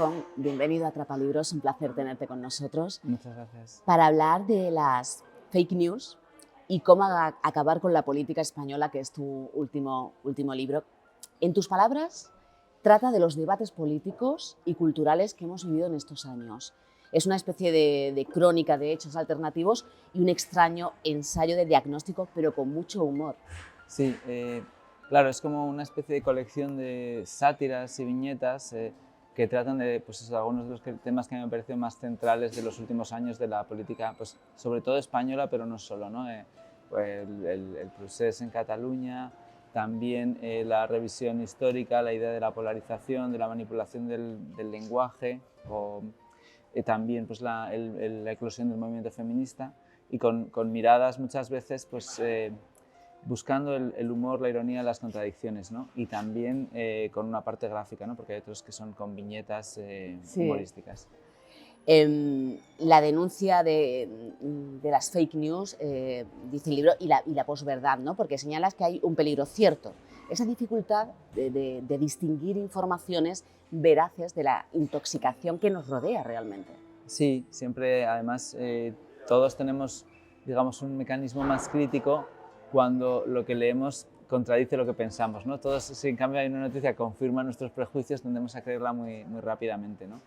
Rincón, bienvenido a Atrapalibros, un placer tenerte con nosotros Muchas gracias. para hablar de las fake news y cómo acabar con la política española, que es tu último libro. En tus palabras, trata de los debates políticos y culturales que hemos vivido en estos años. Es una especie de crónica de hechos alternativos y un extraño ensayo de diagnóstico, pero con mucho humor. Sí, claro, es como una especie de colección de sátiras y viñetas que tratan de pues eso, algunos de los temas que me han parecido más centrales de los últimos años de la política, pues, sobre todo española, pero no solo, ¿no? Pues el procés en Cataluña, también la revisión histórica, la idea de la polarización, de la manipulación del lenguaje, o también pues, la eclosión del movimiento feminista, y con miradas muchas veces pues, buscando el humor, la ironía, las contradicciones, ¿no? Y también con una parte gráfica, ¿no? Porque hay otros que son con viñetas Sí. humorísticas. La denuncia de las fake news, dice el libro, y la posverdad, ¿no? Porque señalas que hay un peligro cierto, esa dificultad de distinguir informaciones veraces de la intoxicación que nos rodea realmente. Sí, siempre, además, todos tenemos, digamos, un mecanismo más crítico cuando lo que leemos contradice lo que pensamos, ¿no? Todos, si en cambio hay una noticia que confirma nuestros prejuicios, tendemos a creerla muy, muy rápidamente, ¿no?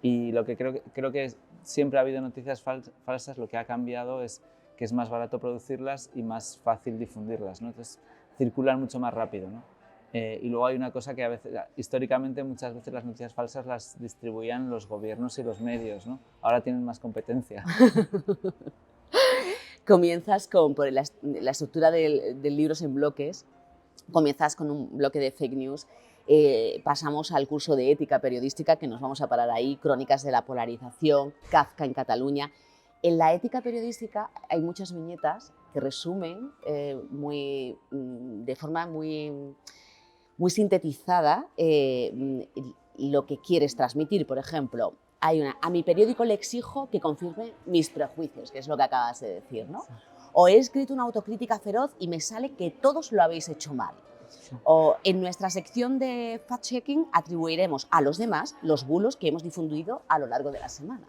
Y lo que creo que siempre ha habido noticias falsas, lo que ha cambiado es que es más barato producirlas y más fácil difundirlas, ¿no? Entonces circulan mucho más rápido, ¿no? Y luego hay una cosa que a veces, históricamente muchas veces las noticias falsas las distribuían los gobiernos y los medios, ¿no? Ahora tienen más competencia. Comienzas por la estructura del libro es en bloques. Comienzas con un bloque de fake news, pasamos al curso de ética periodística, que nos vamos a parar ahí, crónicas de la polarización, Kafka en Cataluña. En la ética periodística hay muchas viñetas que resumen de forma muy sintetizada lo que quieres transmitir. Por ejemplo, hay a mi periódico le exijo que confirme mis prejuicios, que es lo que acabas de decir, ¿no? O he escrito una autocrítica feroz y me sale que todos lo habéis hecho mal. O en nuestra sección de fact-checking atribuiremos a los demás los bulos que hemos difundido a lo largo de la semana.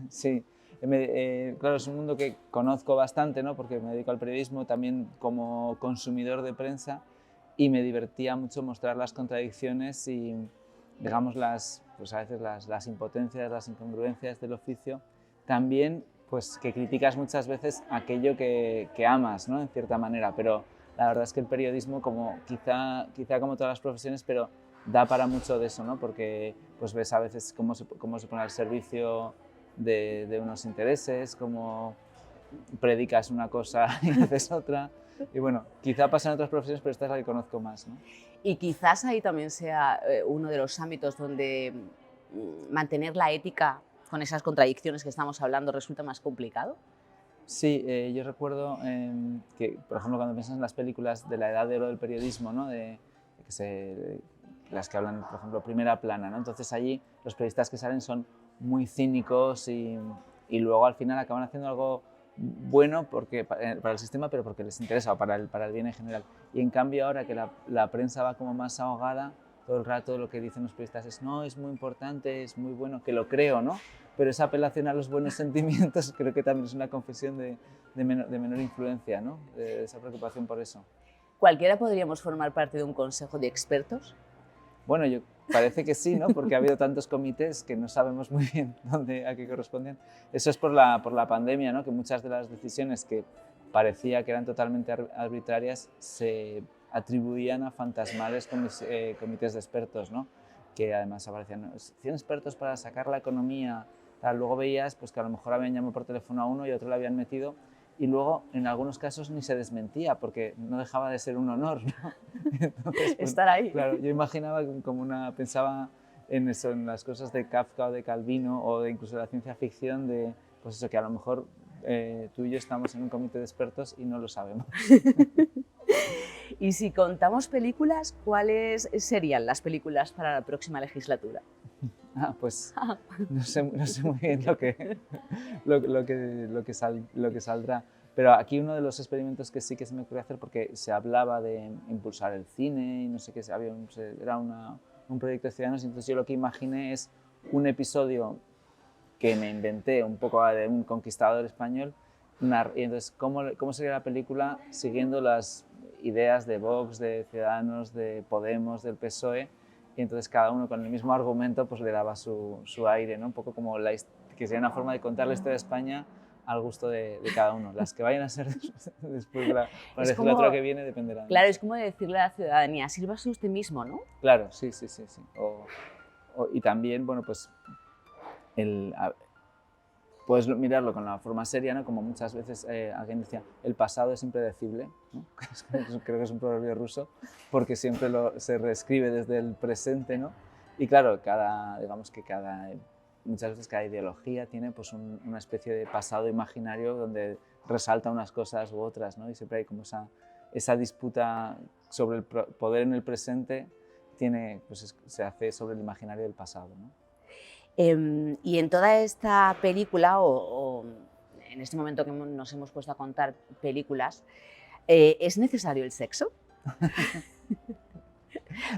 Sí, claro, es un mundo que conozco bastante, ¿no? Porque me dedico al periodismo también como consumidor de prensa, y me divertía mucho mostrar las contradicciones y, digamos, pues a veces las impotencias, las incongruencias del oficio. También, pues, que criticas muchas veces aquello que amas, ¿no? En cierta manera, pero la verdad es que el periodismo, como quizá como todas las profesiones, pero da para mucho de eso, ¿no? Porque pues ves a veces cómo se pone al servicio de unos intereses, cómo predicas una cosa y haces otra. Y bueno, quizá pasa en otras profesiones, pero esta es la que conozco más, ¿no? Y quizás ahí también sea uno de los ámbitos donde mantener la ética con esas contradicciones que estamos hablando resulta más complicado. Sí, yo recuerdo que, por ejemplo, cuando piensas en las películas de la edad de oro del periodismo, ¿no? Las que hablan, por ejemplo, primera plana, ¿no? Entonces allí los periodistas que salen son muy cínicos y luego al final acaban haciendo algo bueno para el sistema, pero porque les interesa, o para el bien en general. Y en cambio ahora que la prensa va como más ahogada, todo el rato lo que dicen los periodistas es no, es muy importante, es muy bueno, que lo creo, ¿no? Pero esa apelación a los buenos sentimientos creo que también es una confesión de menor influencia, ¿no? De esa preocupación por eso. ¿Cualquiera podríamos formar parte de un consejo de expertos? Bueno, parece que sí, ¿no? Porque ha habido tantos comités que no sabemos muy bien a qué corresponden. Eso es por la pandemia, ¿no? Que muchas de las decisiones que parecía que eran totalmente arbitrarias se atribuían a fantasmales comités de expertos, ¿no? Que además aparecían, ¿no? 100 expertos para sacar la economía, tal. Luego veías pues, que a lo mejor habían llamado por teléfono a uno y a otro le habían metido, y luego en algunos casos ni se desmentía porque no dejaba de ser un honor, ¿no? Entonces, pues, Estar ahí. claro, yo imaginaba pensaba en eso, en las cosas de Kafka o de Calvino o de incluso de la ciencia ficción, de pues eso, que a lo mejor tú y yo estamos en un comité de expertos y no lo sabemos. Y si contamos películas, ¿cuáles serían las películas para la próxima legislatura? Pues no sé muy bien lo que saldrá. Pero aquí uno de los experimentos que sí que se me ocurrió hacer, porque se hablaba de impulsar el cine y no sé qué, era un proyecto de ciudadanos, y entonces yo lo que imaginé es un episodio que me inventé un poco de un conquistador español, y entonces cómo sería la película siguiendo las ideas de Vox, de Ciudadanos, de Podemos, del PSOE, y entonces cada uno con el mismo argumento pues le daba su aire, ¿no? Un poco como que sería una forma de contar la historia de España al gusto de cada uno. Las que vayan a ser después de la legislatura que viene dependerán. Claro, es como decirle a la ciudadanía, sírvase usted mismo, ¿no? Claro, sí. Y también, bueno, pues puedes mirarlo con la forma seria, ¿no? Como muchas veces alguien decía, el pasado es impredecible, ¿no? Creo que es un proverbio ruso, porque siempre se reescribe desde el presente, ¿no? Y claro, muchas veces cada ideología tiene pues una especie de pasado imaginario donde resalta unas cosas u otras, ¿no? Y siempre hay como esa disputa sobre el poder en el presente, se hace sobre el imaginario del pasado, ¿no? Y en toda esta película, o en este momento que nos hemos puesto a contar películas, ¿es necesario el sexo?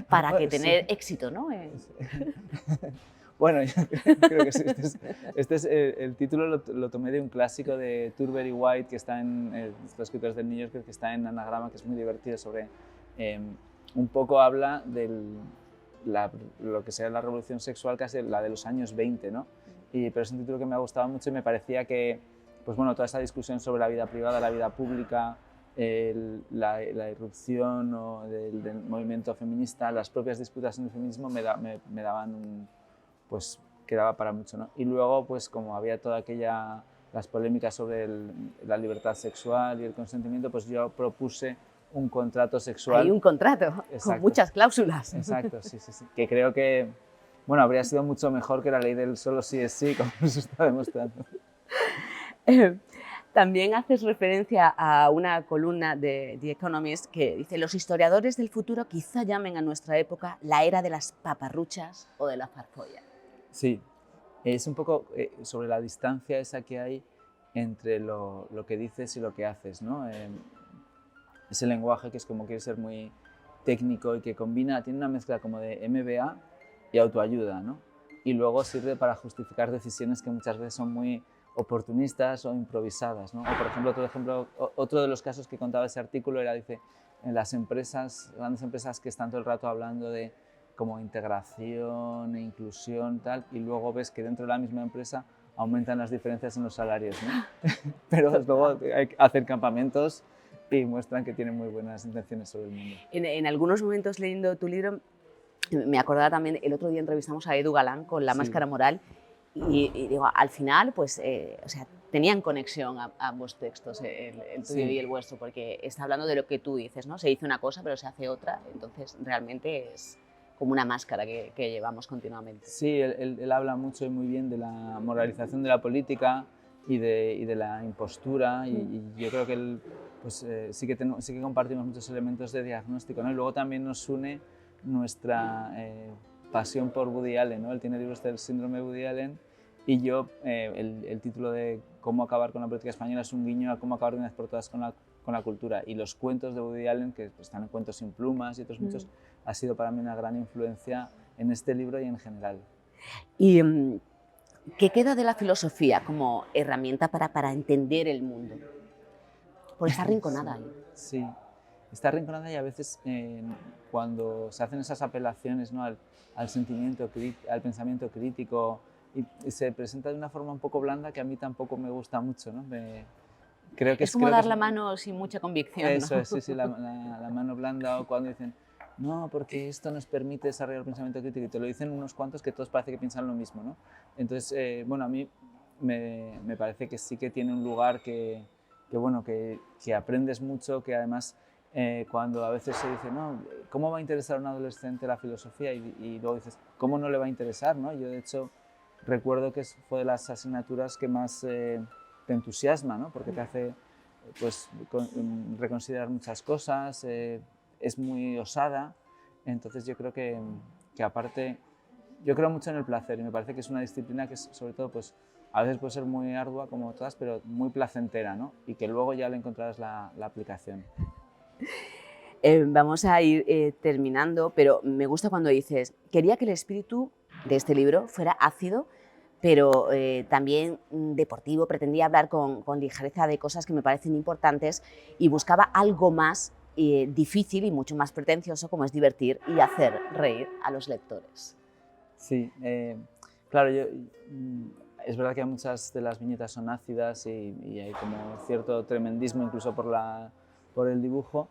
Para que tener éxito, ¿no? Bueno, yo creo que sí. El título lo tomé de un clásico de Turber y White, que está los escritores del New Yorker, que está en Anagrama, que es muy divertido, sobre un poco habla de lo que sería la revolución sexual, casi la de los años 20, ¿no? Pero es un título que me ha gustado mucho y me parecía que, pues bueno, toda esa discusión sobre la vida privada, la vida pública, la irrupción del movimiento feminista, las propias disputas en el feminismo me daban pues quedaba para mucho, ¿no? Y luego, pues como había las polémicas sobre la libertad sexual y el consentimiento, pues yo propuse un contrato sexual. Hay un contrato. Exacto. Con muchas cláusulas. Exacto, sí. Que creo que, bueno, habría sido mucho mejor que la ley del solo sí es sí, como se está demostrando. También haces referencia a una columna de The Economist que dice: los historiadores del futuro quizá llamen a nuestra época la era de las paparruchas o de la farfolla. Sí, es un poco sobre la distancia esa que hay entre lo que dices y lo que haces, ¿no? Ese lenguaje que es como quiere ser muy técnico y que tiene una mezcla como de MBA y autoayuda, ¿no? Y luego sirve para justificar decisiones que muchas veces son muy oportunistas o improvisadas, ¿no? O por ejemplo, otro de los casos que contaba ese artículo era, dice, en las grandes empresas que están todo el rato hablando de como integración e inclusión, tal, y luego ves que dentro de la misma empresa aumentan las diferencias en los salarios, ¿no? Pero luego hay que hacer campamentos y muestran que tienen muy buenas intenciones sobre el mundo. En algunos momentos leyendo tu libro, me acordaba también, el otro día entrevistamos a Edu Galán con La máscara moral, y digo, al final, pues, o sea, tenían conexión a ambos textos, el tuyo y el vuestro, porque está hablando de lo que tú dices, ¿no? Se dice una cosa, pero se hace otra, entonces realmente es como una máscara que llevamos continuamente. Sí, él habla mucho y muy bien de la moralización de la política y de la impostura, y yo creo que él, pues, sí que compartimos muchos elementos de diagnóstico, ¿no? Y luego también nos une nuestra pasión por Woody Allen, ¿no? Él tiene libros del síndrome de Woody Allen, y yo, el título de Cómo acabar con la política española es un guiño a cómo acabar de una vez por todas con la cultura, y los cuentos de Woody Allen, que están en Cuentos sin plumas y otros muchos, ha sido para mí una gran influencia en este libro y en general. ¿Y qué queda de la filosofía como herramienta para entender el mundo? Porque está arrinconada ahí. Sí, está arrinconada, y a veces cuando se hacen esas apelaciones, ¿no? al sentimiento, al pensamiento crítico, y se presenta de una forma un poco blanda, que a mí tampoco me gusta mucho, ¿no? Creo que es como dar la mano sin mucha convicción, eso, ¿no? Sí, la mano blanda, o cuando dicen, no, porque esto nos permite desarrollar el pensamiento crítico, y te lo dicen unos cuantos que todos parece que piensan lo mismo, ¿no? Entonces, bueno, a mí me parece que sí que tiene un lugar que aprendes mucho, que además cuando a veces se dice, no, ¿cómo va a interesar a un adolescente la filosofía? Y luego dices, ¿cómo no le va a interesar, ¿no? Yo, de hecho, recuerdo que fue de las asignaturas que más te entusiasma, ¿no? Porque te hace, pues, reconsiderar muchas cosas, es muy osada. Entonces yo creo que aparte, yo creo mucho en el placer, y me parece que es una disciplina que sobre todo, pues, a veces puede ser muy ardua como todas, pero muy placentera, ¿no? Y que luego ya le encontrarás la aplicación. Vamos a ir terminando, pero me gusta cuando dices, quería que el espíritu de este libro fuera ácido, pero también deportivo. Pretendía hablar con ligereza de cosas que me parecen importantes y buscaba algo más difícil y mucho más pretencioso, como es divertir y hacer reír a los lectores. Sí, claro, es verdad que muchas de las viñetas son ácidas y hay como cierto tremendismo incluso por el dibujo,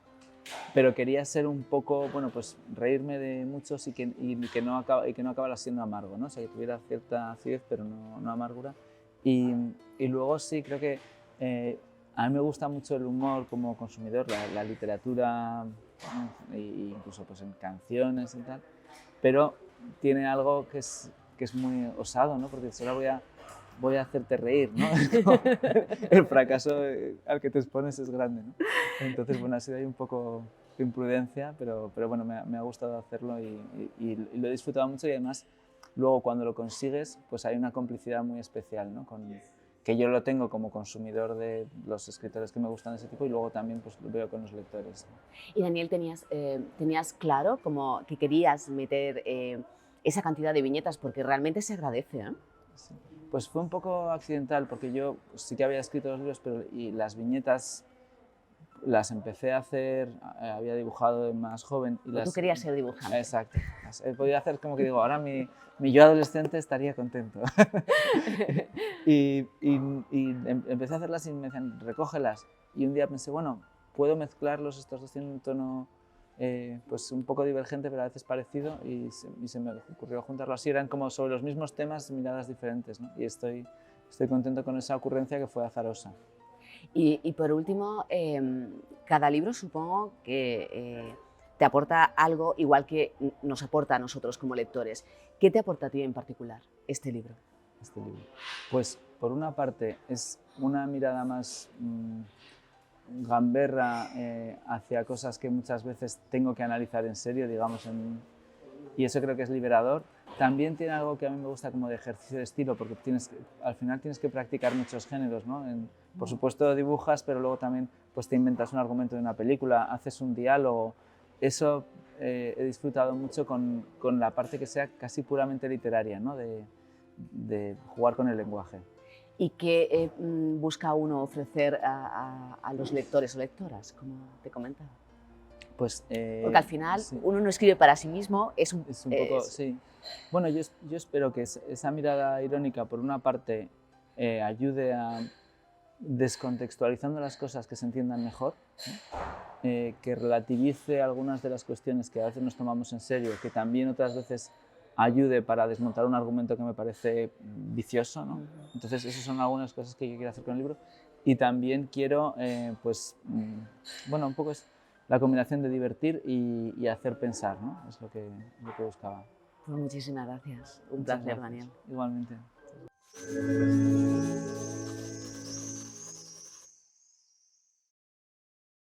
pero quería ser un poco, bueno, pues reírme de muchos y que no acabara siendo amargo, ¿no? O sea, que tuviera cierta acidez, pero no amargura. Y luego sí, creo que a mí me gusta mucho el humor como consumidor, la literatura, ¿no? Incluso pues en canciones y tal, pero tiene algo que es muy osado, ¿no? Porque solo voy a hacerte reír, ¿no? El fracaso al que te expones es grande, ¿no? Entonces, bueno, ha sido ahí un poco de imprudencia, pero bueno, me ha gustado hacerlo y lo he disfrutado mucho y además luego cuando lo consigues, pues hay una complicidad muy especial, ¿no? Que yo lo tengo como consumidor de los escritores que me gustan de ese tipo y luego también pues, lo veo con los lectores, ¿no? Y Daniel, ¿tenías claro como que querías meter esa cantidad de viñetas? Porque realmente se agradece, ¿eh? Sí. Pues fue un poco accidental porque yo pues, sí que había escrito los libros, pero y las viñetas las empecé a hacer, había dibujado de más joven. Tú querías ser dibujante. Exacto. Las he podido hacer como que digo, ahora mi yo adolescente estaría contento. y empecé a hacerlas y me decían, recógelas. Y un día pensé, bueno, puedo mezclarlos, estos dos tienen un tono pues un poco divergente, pero a veces parecido, y se me ocurrió juntarlo así. Eran como sobre los mismos temas, miradas diferentes, ¿no? Y estoy contento con esa ocurrencia que fue azarosa. Y por último, cada libro supongo que te aporta algo igual que nos aporta a nosotros como lectores. ¿Qué te aporta a ti en particular este libro? Pues por una parte es una mirada más gamberra hacia cosas que muchas veces tengo que analizar en serio, digamos, y eso creo que es liberador. También tiene algo que a mí me gusta como de ejercicio de estilo, porque al final tienes que practicar muchos géneros, ¿no? Por supuesto dibujas, pero luego también pues, te inventas un argumento de una película, haces un diálogo. Eso he disfrutado mucho con la parte que sea casi puramente literaria, ¿no? De jugar con el lenguaje. ¿Y qué busca uno ofrecer a los lectores o lectoras, como te comentaba? Pues, porque al final sí, uno no escribe para sí mismo, es un poco, sí. Bueno, yo espero que esa mirada irónica, por una parte, ayude a descontextualizando las cosas que se entiendan mejor, ¿no? Que relativice algunas de las cuestiones que a veces nos tomamos en serio, que también otras veces ayude para desmontar un argumento que me parece vicioso, ¿no? Entonces, esas son algunas cosas que yo quiero hacer con el libro. Y también quiero, pues, bueno, un poco es la combinación de divertir y hacer pensar, ¿no? Es lo que buscaba. Pues muchísimas gracias. Un Muchas placer, gracias. Daniel. Igualmente.